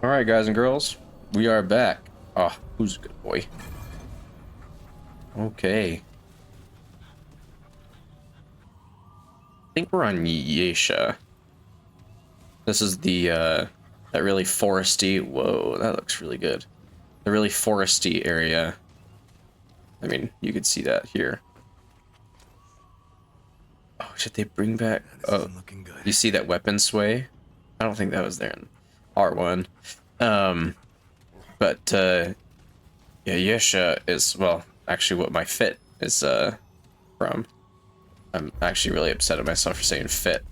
Alright, guys and girls, we are back. Oh, who's a good boy? Okay. I think we're on Yesha. This is the, that really foresty... Whoa, that looks really good. The really foresty area. I mean, you could see that here. Oh, should they bring back... Oh, you see that weapon sway? I don't think that was there in R1. But, yeah, Yesha is, well, actually what my fit is, from. I'm actually really upset at myself for saying fit.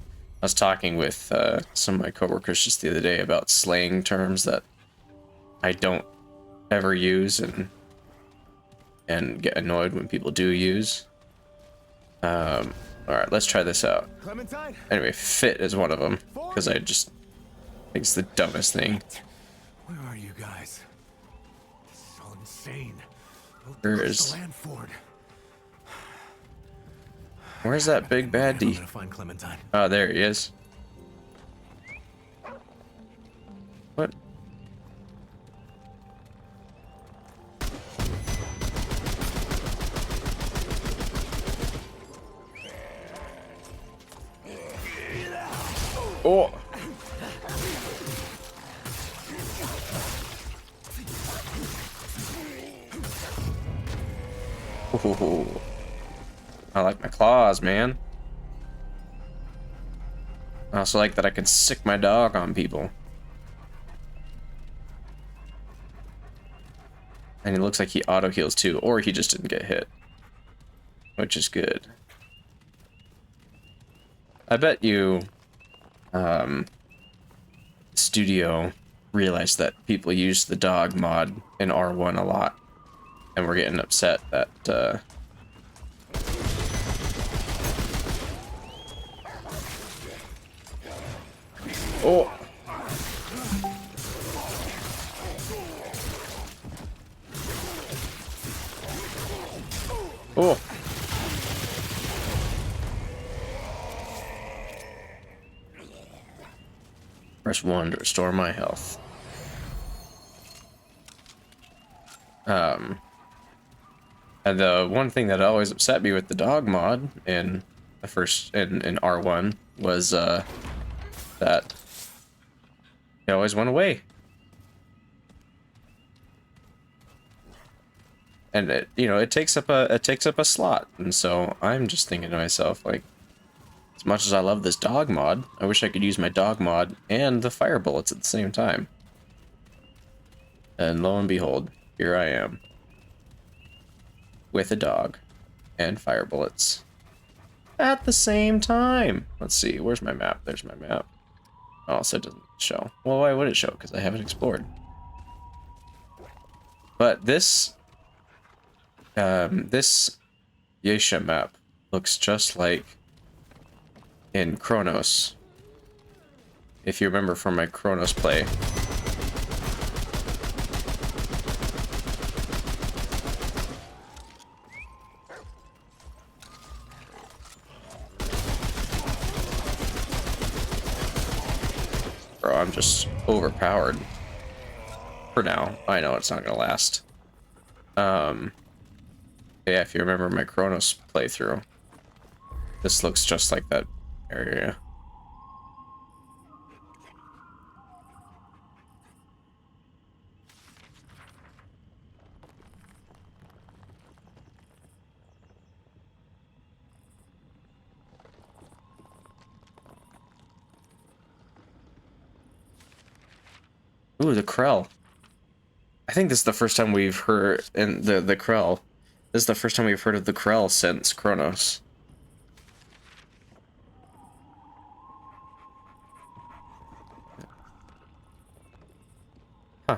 I was talking with some of my coworkers just the other day about slang terms that I don't ever use and get annoyed when people do use. All right, let's try this out. Anyway, fit is one of them because I just think it's the dumbest thing. Where are you guys? This is all insane. Where is? Where's that big baddie? I'm gonna find Clementine. Oh, there he is. What? Oh! Ooh. I like my claws, man. I also like that I can sick my dog on people. And it looks like he auto heals too, or he just didn't get hit, which is good. I bet you, Studio realized that people use the dog mod in R1 a lot, and we're getting upset that, Oh! Oh! Press 1 to restore my health. And the one thing that always upset me with the dog mod in the first in R1 was that it always went away. And it, you know, it takes up a slot, and so I'm just thinking to myself, like, as much as I love this dog mod, I wish I could use my dog mod and the fire bullets at the same time. And lo and behold, here I am with a dog and fire bullets at the same time. Let's see, where's my map? There's my map. Oh, so it doesn't show. Well, why would it show? Because I haven't explored. But this this Yesha map looks just like in Chronos. If you remember from my Chronos play. Bro, I'm just overpowered. For now. I know it's not gonna last. Yeah, if you remember my Chronos playthrough, this looks just like that area. Ooh, the Krell. I think this is the first time we've heard in the Krell. This is the first time we've heard of the Krell since Chronos. Huh.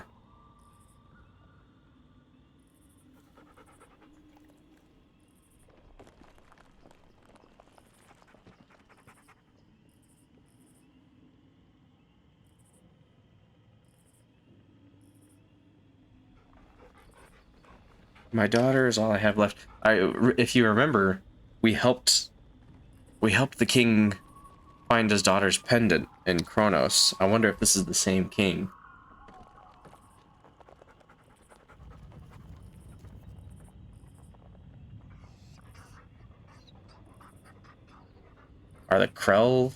My daughter is all I have left. If you remember, we helped the king find his daughter's pendant in Chronos. I wonder if this is the same king. Are the Krell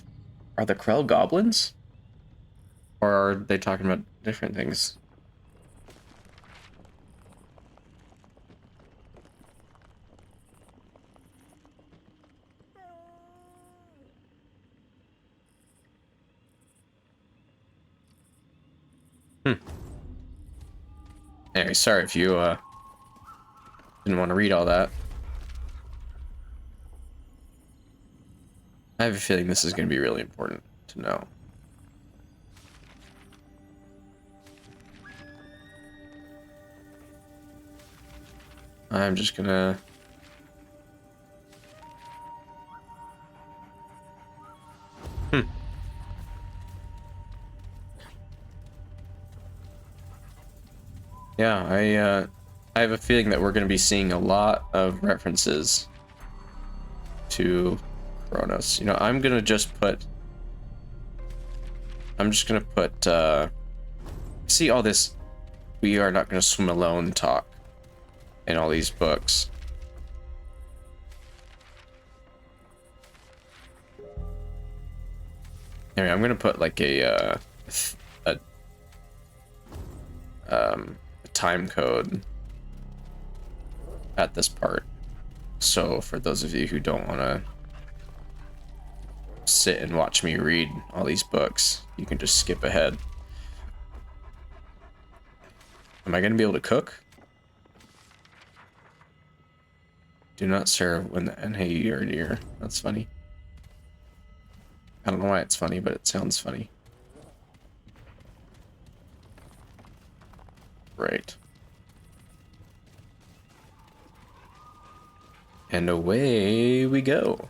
goblins? Or are they talking about different things? Hmm. Anyway, sorry if you didn't want to read all that. I have a feeling this is going to be really important to know. I'm just gonna... Hmm. Yeah, I have a feeling that we're going to be seeing a lot of references to Kronos. You know, I'm just gonna put, see all this, we are not gonna swim alone talk in all these books. Anyway, I'm gonna put like a time code at this part. So for those of you who don't want to sit and watch me read all these books, you can just skip ahead. Am I going to be able to cook? Do not serve when the NHE are near. That's funny. I don't know why it's funny, but it sounds funny. Right. And away we go.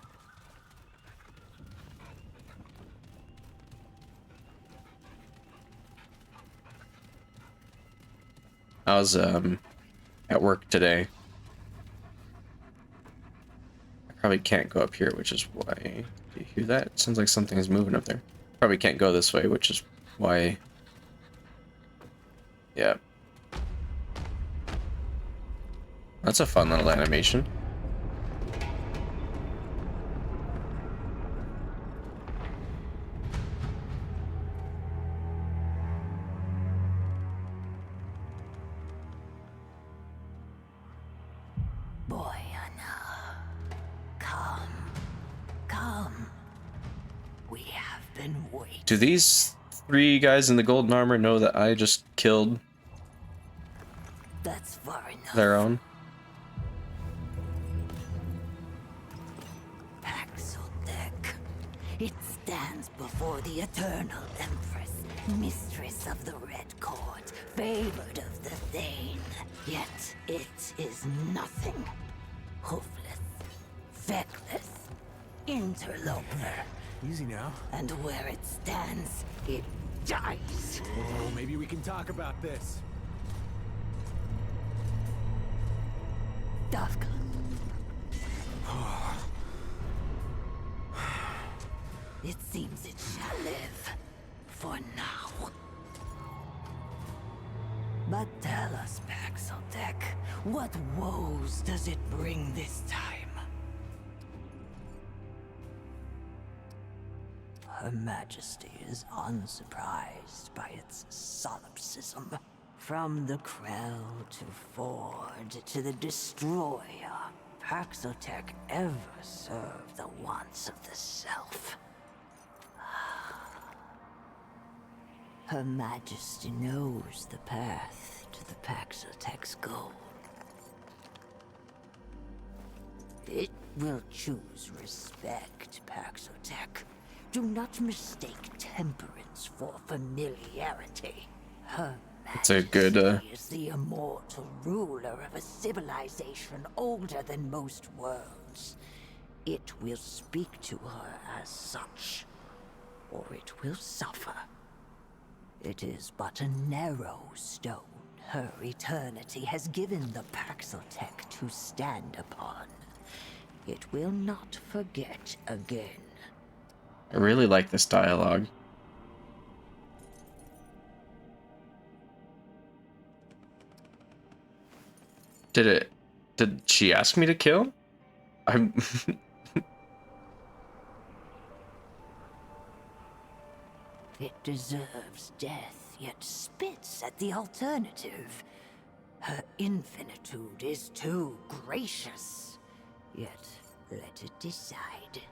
I was at work today. I probably can't go up here, which is why... Do you hear that? It sounds like something is moving up there. Probably can't go this way, which is why... Yeah. That's a fun little animation. Do these three guys in the golden armor know that I just killed That's far enough. their own? Paxotech. It stands before the eternal empress, mistress of the Red Court, favored of the Thane. Yet it is nothing. Hoofless, feckless, interloper. Easy now. And where it stands, it dies. Oh, maybe we can talk about this. Dafka. It seems it shall live. For now. But tell us, Paxotech, what woes does it bring this time? Her Majesty is unsurprised by its solipsism. From the Krell to Ford to the Destroyer, Paxotech ever served the wants of the self. Her Majesty knows the path to the Paxotech's goal. It will choose respect, Paxotech. Do not mistake temperance for familiarity. Her It's a good, Majesty is the immortal ruler of a civilization older than most worlds. It will speak to her as such, or it will suffer. It is but a narrow stone her eternity has given the Paxotech to stand upon. It will not forget again. I really like this dialogue. Did she ask me to kill? I'm... It deserves death, yet spits at the alternative. Her infinitude is too gracious, yet let it decide.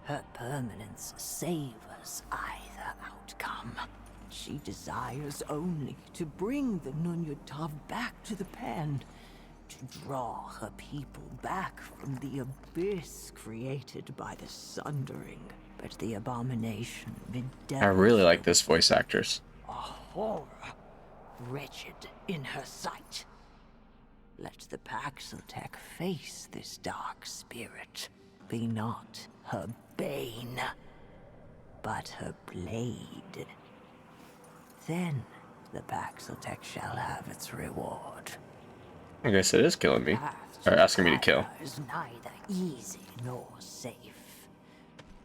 Her permanence savors either outcome. She desires only to bring the Nunyatav back to the pen, to draw her people back from the abyss created by the Sundering. But the abomination I really like this voice actress. a horror, wretched in her sight. Let the Paxeltech face this dark spirit. Be not her bane, but her blade. Then the Paxeltech shall have its reward. I guess it is killing me. Path Or asking me to kill. Tyler is neither easy nor safe.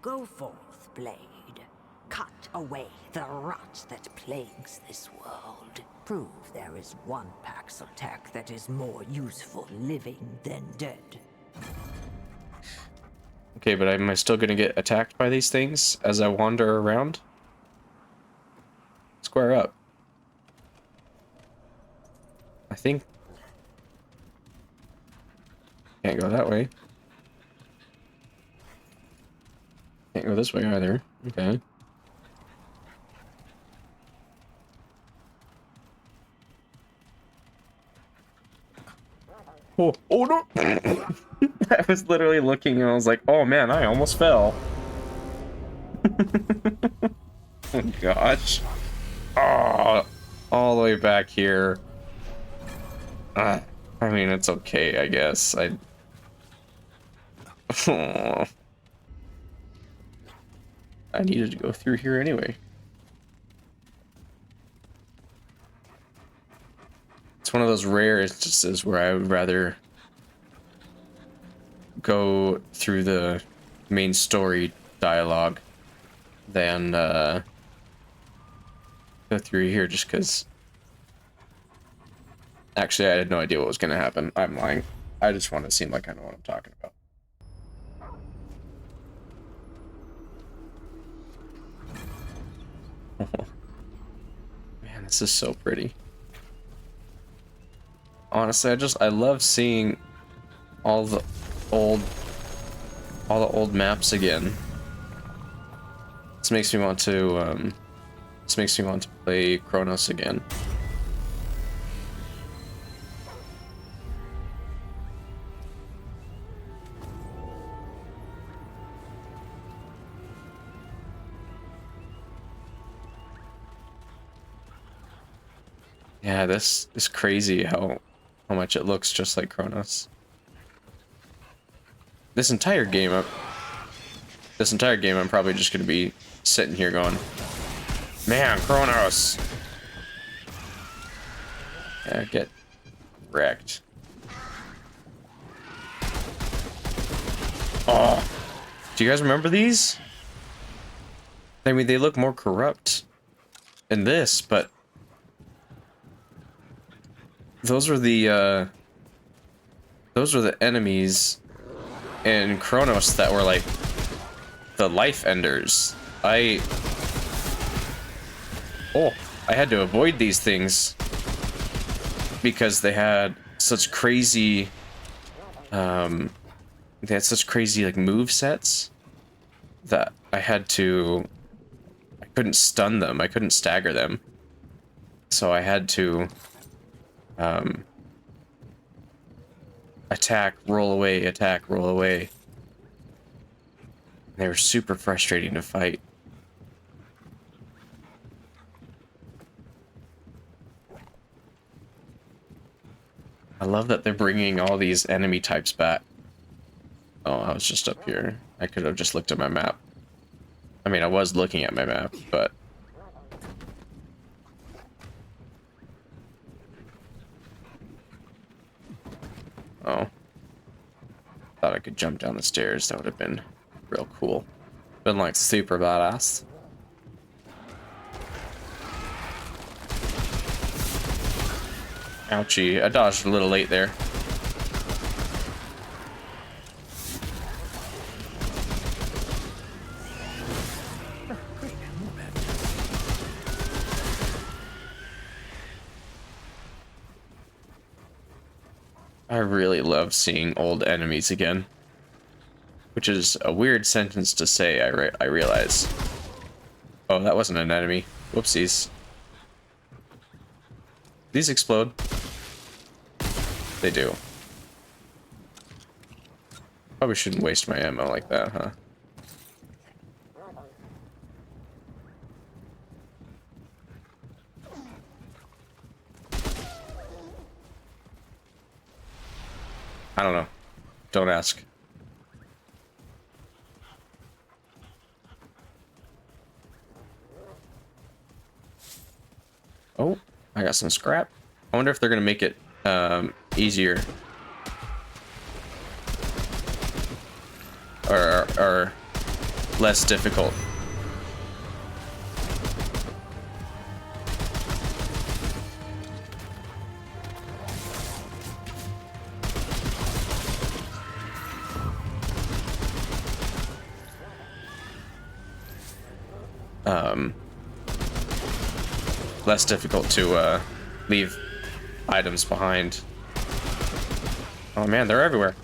Go forth, blade. Cut away the rot that plagues this world. Prove there is one Paxeltech that is more useful living than dead. Okay, but am I still gonna get attacked by these things as I wander around? Square up. I think... Can't go that way. Can't go this way either. Okay. Oh, oh no! I was literally looking and I was like, oh man, I almost fell. Oh gosh. Oh, all the way back here. I mean, it's okay, I guess. Oh. I needed to go through here anyway. It's one of those rare instances where I would rather go through the main story dialogue than go through here just because... Actually, I had no idea what was going to happen. I'm lying. I just want to seem like I know what I'm talking about. Man, this is so pretty. Honestly, I love seeing all the old maps again. This makes me want to play Chronos again. Yeah, this is crazy how much it looks just like Chronos. This entire game I'm probably just gonna be sitting here going, man, Chronos. Yeah, get wrecked. Oh, do you guys remember these? I mean, they look more corrupt in this, but those were the enemies in Chronos that were like the life enders. I had to avoid these things because they had such crazy like move sets that I couldn't stun them, I couldn't stagger them. So I had to attack, roll away, attack, roll away. They were super frustrating to fight. I love that they're bringing all these enemy types back. Oh, I was just up here. I could have just looked at my map. I mean, I was looking at my map, but... Oh. Thought I could jump down the stairs. That would have been real cool. Been like super badass. Ouchie. I dodged a little late there. I really love seeing old enemies again. Which is a weird sentence to say, I realize. Oh, that wasn't an enemy. Whoopsies. These explode. They do. Probably shouldn't waste my ammo like that, huh? I don't know. Don't ask. Oh, I got some scrap. I wonder if they're gonna make it easier or less difficult. Less difficult to leave items behind. Oh man, they're everywhere.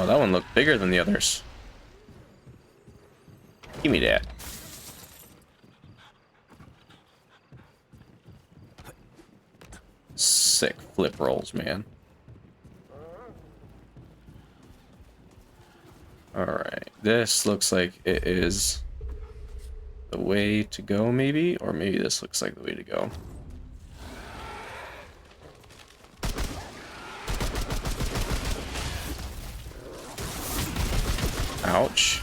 Oh, that one looked bigger than the others. Give me that. Sick flip rolls, man. Alright, this looks like it is the way to go, maybe? Or maybe this looks like the way to go. Ouch.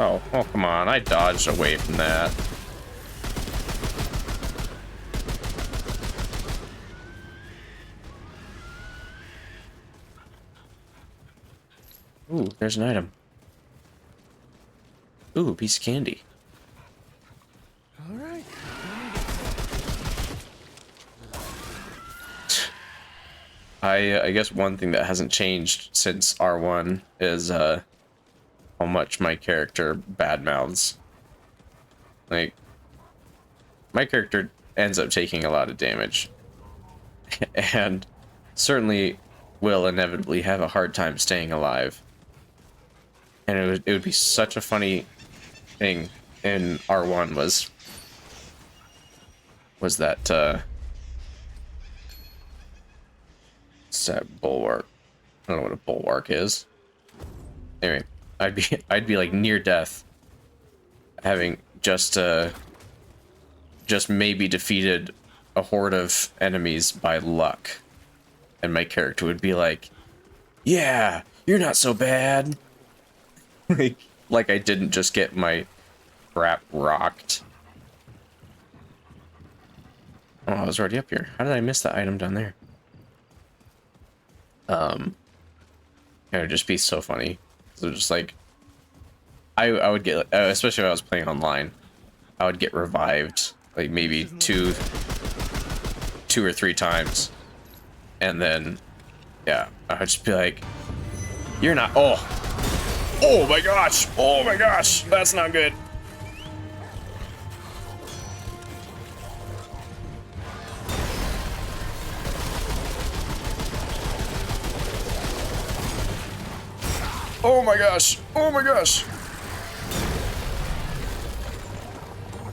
Oh, come on. I dodged away from that. Ooh, there's an item. Ooh, a piece of candy. All right. I guess one thing that hasn't changed since R1 is how much my character badmouths. Like, my character ends up taking a lot of damage. And certainly will inevitably have a hard time staying alive. And it would be such a funny thing in R1 was that what's that bulwark? I don't know what a bulwark is. Anyway, I'd be like near death, having just maybe defeated a horde of enemies by luck, and my character would be like, "Yeah, you're not so bad." like I didn't just get my crap rocked. Oh, I was already up here. How did I miss that item down there? It would just be so funny. So just like, I would get, especially if I was playing online, I would get revived like maybe two or three times, and then yeah, I would just be like, "You're not." Oh my gosh! Oh my gosh! That's not good. Oh my gosh! Oh my gosh!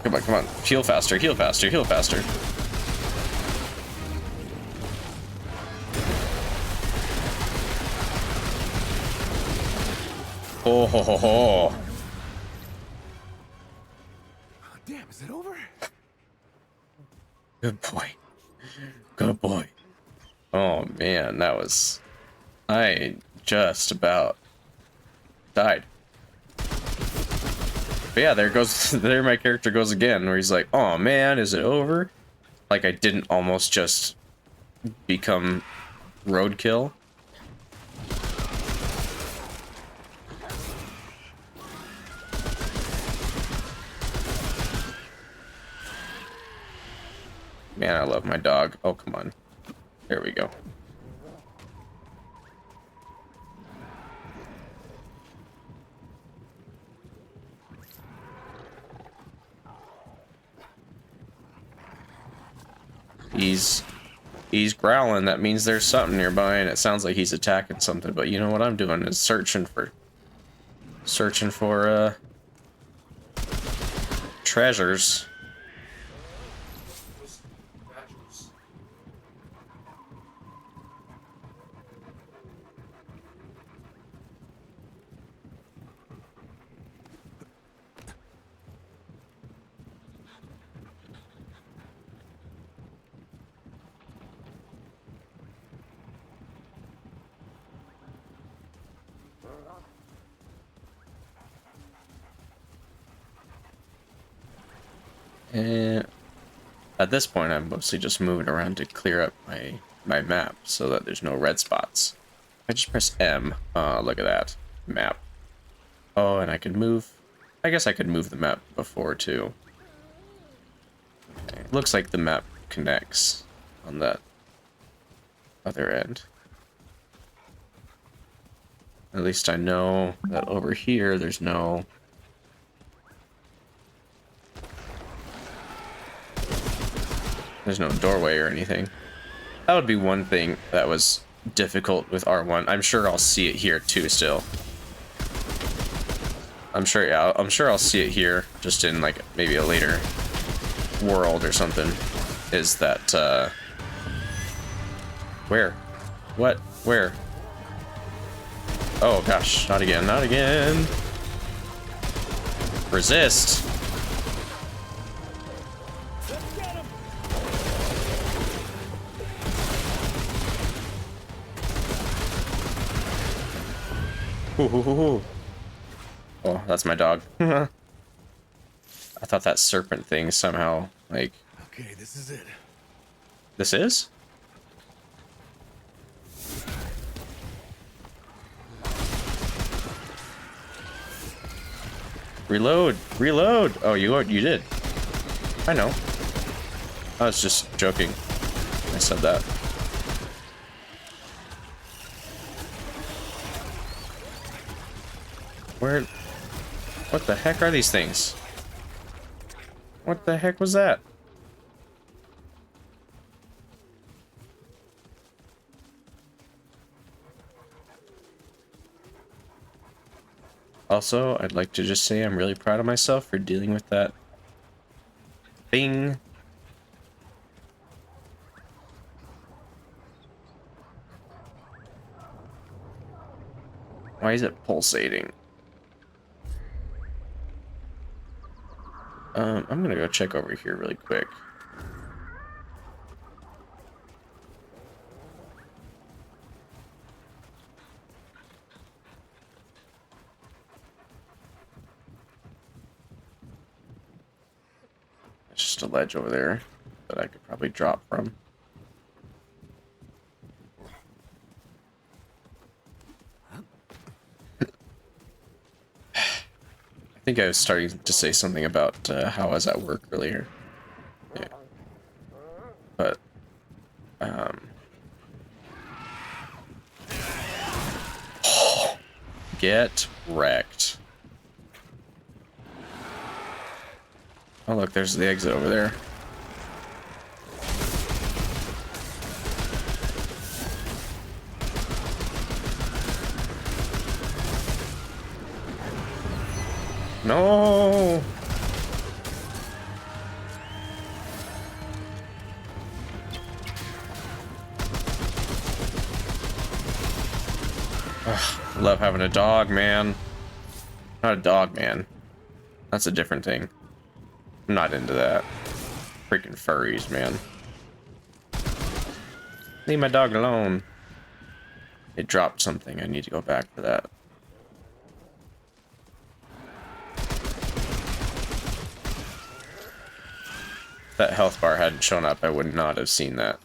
Come on, come on. Heal faster, heal faster, heal faster. Oh ho ho ho. Damn, is it over? Good boy. Good boy. Oh man, that was... I just about died. But yeah, there my character goes again, where he's like, "Oh man, is it over?" Like I didn't almost just become roadkill. Man, I love my dog. Oh, come on. There we go. He's growling. That means there's something nearby, and it sounds like he's attacking something. But you know what I'm doing is searching for treasures. And at this point, I'm mostly just moving around to clear up my map so that there's no red spots. I just press M. Look at that map. Oh, and I could move. I guess I could move the map before too. It looks like the map connects on that other end. At least I know that over here there's no... There's no doorway or anything. That would be one thing that was difficult with R1. I'm sure I'll see it here too still. I'm sure, yeah, I'm sure I'll see it here, just in like maybe a later world or something. Is that, where? What? Where? Oh gosh, not again, not again. Resist. Ooh. Oh, that's my dog. I thought that serpent thing somehow, like... Okay, this is it. This is? Reload! Reload! Oh, you did. I know. I was just joking. I said that. Where... What the heck are these things? What the heck was that? Also, I'd like to just say I'm really proud of myself for dealing with that thing. Why is it pulsating? I'm gonna go check over here really quick. It's just a ledge over there that I could probably drop from. I think I was starting to say something about how I was at work earlier. Yeah. But, get wrecked. Oh look, there's the exit over there. No! Ugh, love having a dog, man. Not a dog, man. That's a different thing. I'm not into that. Freaking furries, man. Leave my dog alone. It dropped something. I need to go back to that. If that health bar hadn't shown up, I would not have seen that.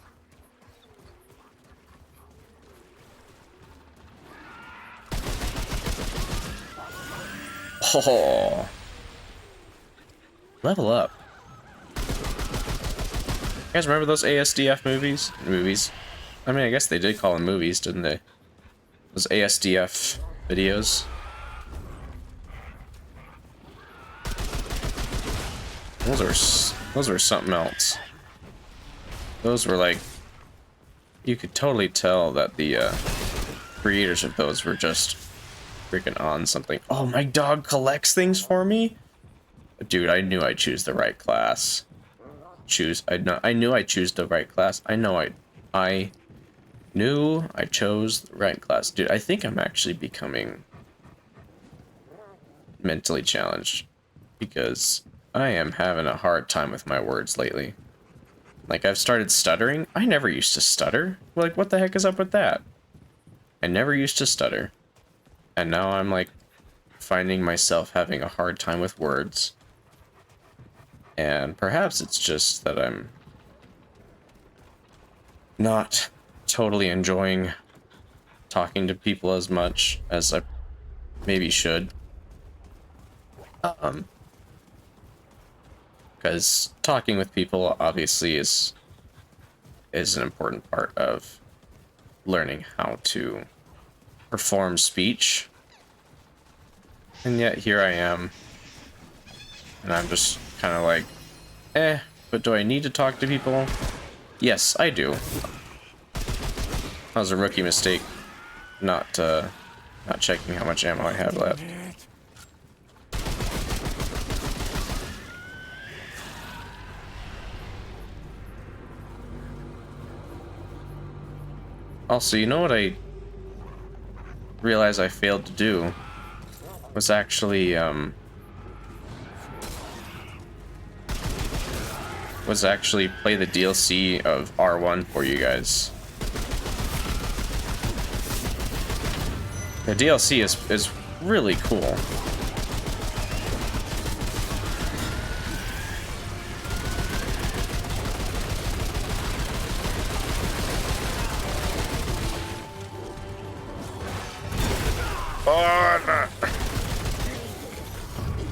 Oh, level up. You guys remember those ASDF movies? I mean, I guess they did call them movies, didn't they? Those ASDF videos. Those were something else. Those were like, you could totally tell that the creators of those were just freaking on something. Oh, my dog collects things for me? Dude, I knew I'd choose the right class. I knew I'd choose the right class. I knew I chose the right class. Dude, I think I'm actually becoming mentally challenged because I am having a hard time with my words lately. Like, I've started stuttering. I never used to stutter. Like, what the heck is up with that? I never used to stutter. And now I'm, like, finding myself having a hard time with words. And perhaps it's just that I'm not totally enjoying talking to people as much as I maybe should. Because talking with people obviously is an important part of learning how to perform speech. And yet here I am, and I'm just kind of like, but do I need to talk to people? Yes, I do. That was a rookie mistake, not checking how much ammo I have left. Also, you know what I realized I failed to do was actually play the DLC of R1 for you guys. The DLC is really cool.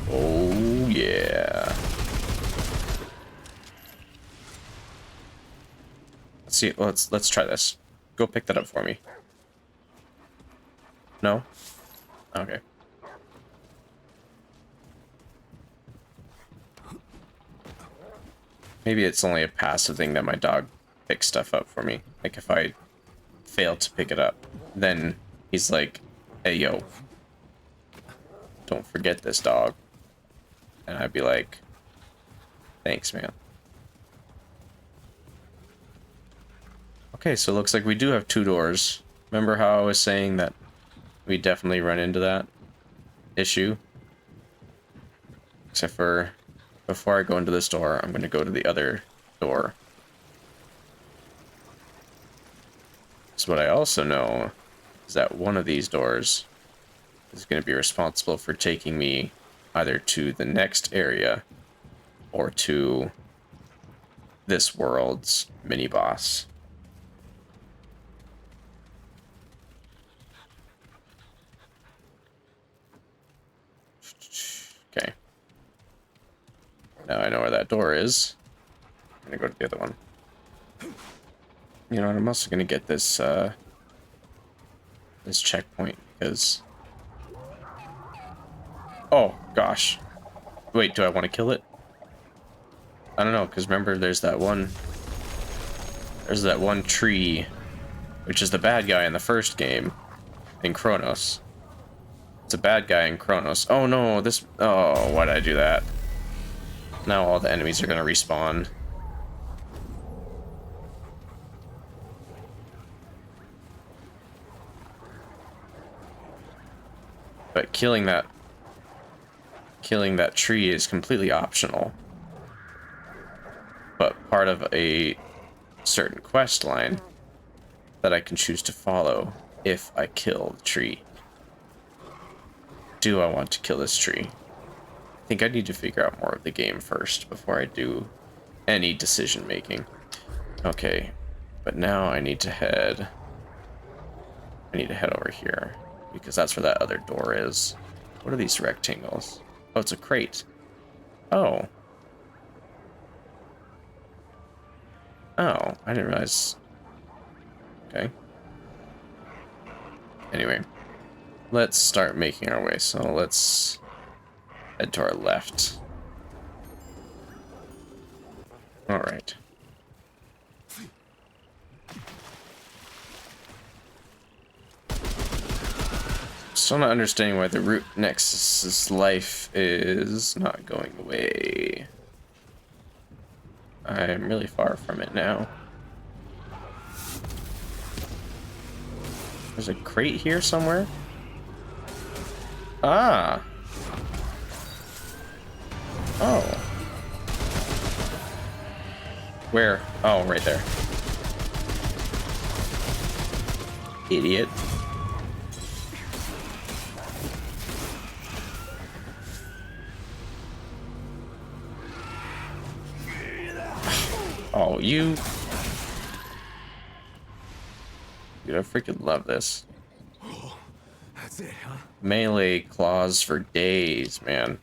Oh yeah. Let's see. Let's try this. Go pick that up for me. No? Okay. Maybe it's only a passive thing that my dog picks stuff up for me. Like if I fail to pick it up, then he's like, "Hey yo, don't forget this, dog." And I'd be like, "Thanks, man." Okay, so it looks like we do have 2 doors. Remember how I was saying that we definitely run into that issue? Except for, before I go into this door, I'm going to go to the other door. So what I also know is that one of these doors is going to be responsible for taking me either to the next area or to this world's mini-boss. Okay. Now I know where that door is. I'm gonna go to the other one. You know what, I'm also gonna get this, this checkpoint, because... Oh, gosh. Wait, do I want to kill it? I don't know, because remember, there's that one tree, which is the bad guy in the first game, in Chronos. It's a bad guy in Chronos. Oh no, oh, why did I do that? Now all the enemies are gonna respawn. But killing that tree is completely optional. But part of a certain quest line that I can choose to follow if I kill the tree. Do I want to kill this tree? I think I need to figure out more of the game first before I do any decision making. Okay, but now I need to head over here because that's where that other door is. What are these rectangles? Oh, it's a crate. Oh. Oh, I didn't realize. Okay. Anyway, let's start making our way. So let's head to our left. All right. Still not understanding why the root nexus's life is not going away. I'm really far from it now. There's a crate here somewhere. Ah. Oh. Where? Oh, right there. Idiot. Oh, you. Dude, I freaking love this. Oh, that's it, huh? Melee claws for days, man.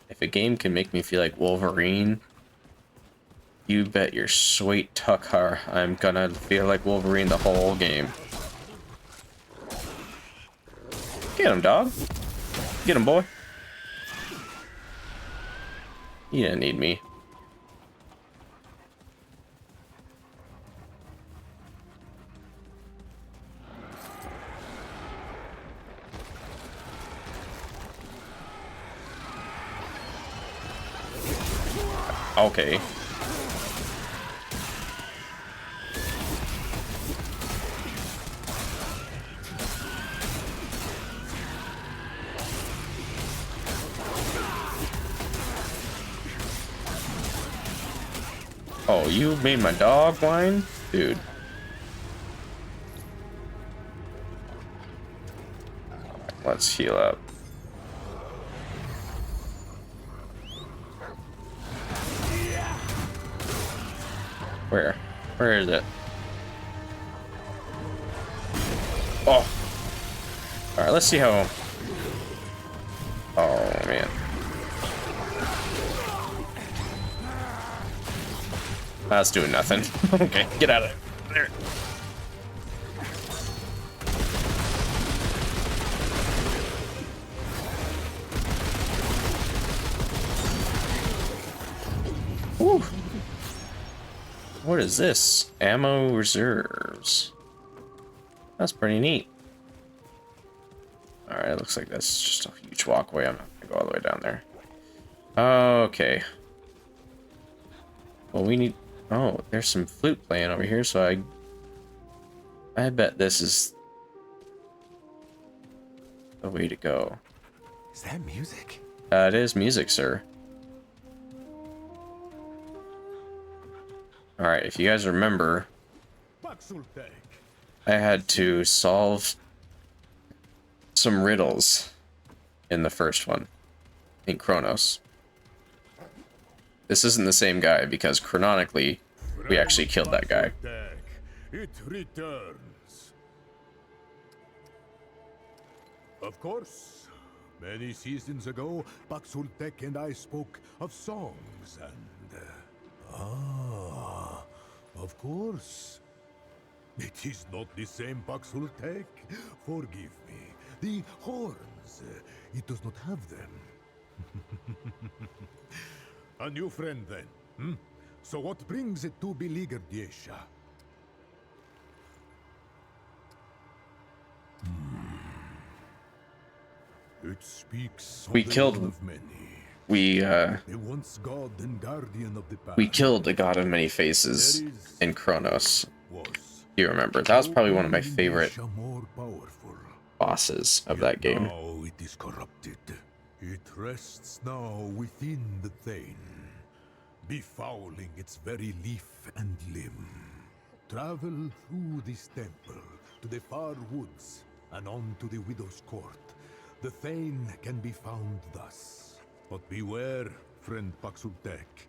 If a game can make me feel like Wolverine, you bet your sweet tucker I'm gonna feel like Wolverine the whole game. Get him, dog. Get him, boy. You didn't need me. Okay. Oh, you made my dog whine? Dude. Let's heal up. Where? Where is it? Oh. Alright, let's see how... Oh, man. That's doing nothing. Okay, get out of there. Woo. What is this? Ammo reserves. That's pretty neat. Alright, looks like that's just a huge walkway. I'm not gonna go all the way down there. Okay. Well, we need... Oh, there's some flute playing over here, so I bet this is the way to go. Is that music? It is music, sir. Alright, if you guys remember, I had to solve some riddles in the first one, in Kronos. This isn't the same guy, because chronically, we actually killed that guy. It returns. Of course. Many seasons ago, Baksultek and I spoke of songs and... of course. It is not the same Baksultek. Forgive me. The horns, it does not have them. A new friend, then, hmm? So what brings it to beleaguered Yesha? It speaks of We the killed- one of many. The once god and guardian of the past. we killed the God of Many Faces in Kronos. Was You remember? That was probably one of my favorite Yesha more powerful. bosses of that game. Now it is corrupted. It rests now within the Thane, befouling its very leaf and limb. Travel through this temple to the far woods and on to the Widow's Court. The Thane can be found thus. But beware, friend Baksultek.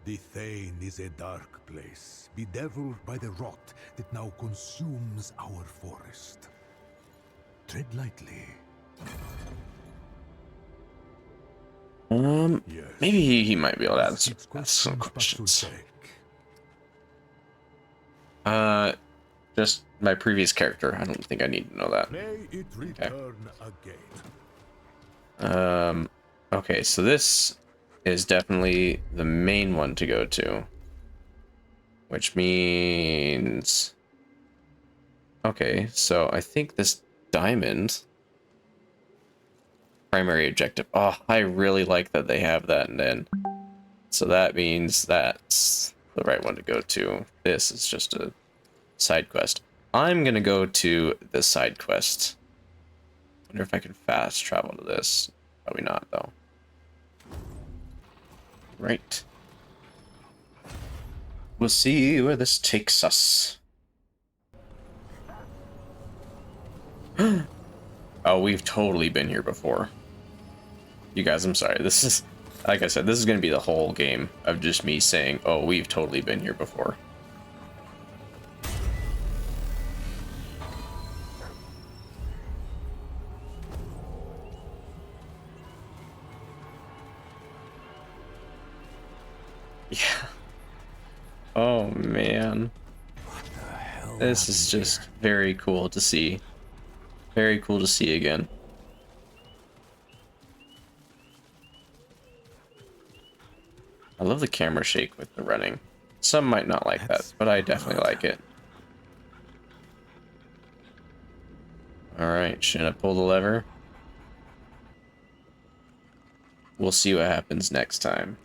The Thane is a dark place, bedeviled by the rot that now consumes our forest. Tread lightly. Yes. Maybe he might be able to ask It's some but to questions. take. Just my previous character. I don't think I need to know that. May it return again. Okay, so this is definitely the main one to go to. Which means... Okay, so I think this diamond... Primary objective. Oh, I really like that they have that and then. So that means that's the right one to go to. This is just a side quest. I'm gonna go to the side quest. Wonder if I can fast travel to this. Probably not, though. Right. We'll see where this takes us. Oh, we've totally been here before. You guys, I'm sorry. This is, like I said, this is going to be the whole game of just me saying, oh, we've totally been here before. Yeah. Oh, man. This is just very cool to see. Very cool to see again. I love the camera shake with the running. Some might not like that, but I definitely like it. Alright, should I pull the lever? We'll see what happens next time.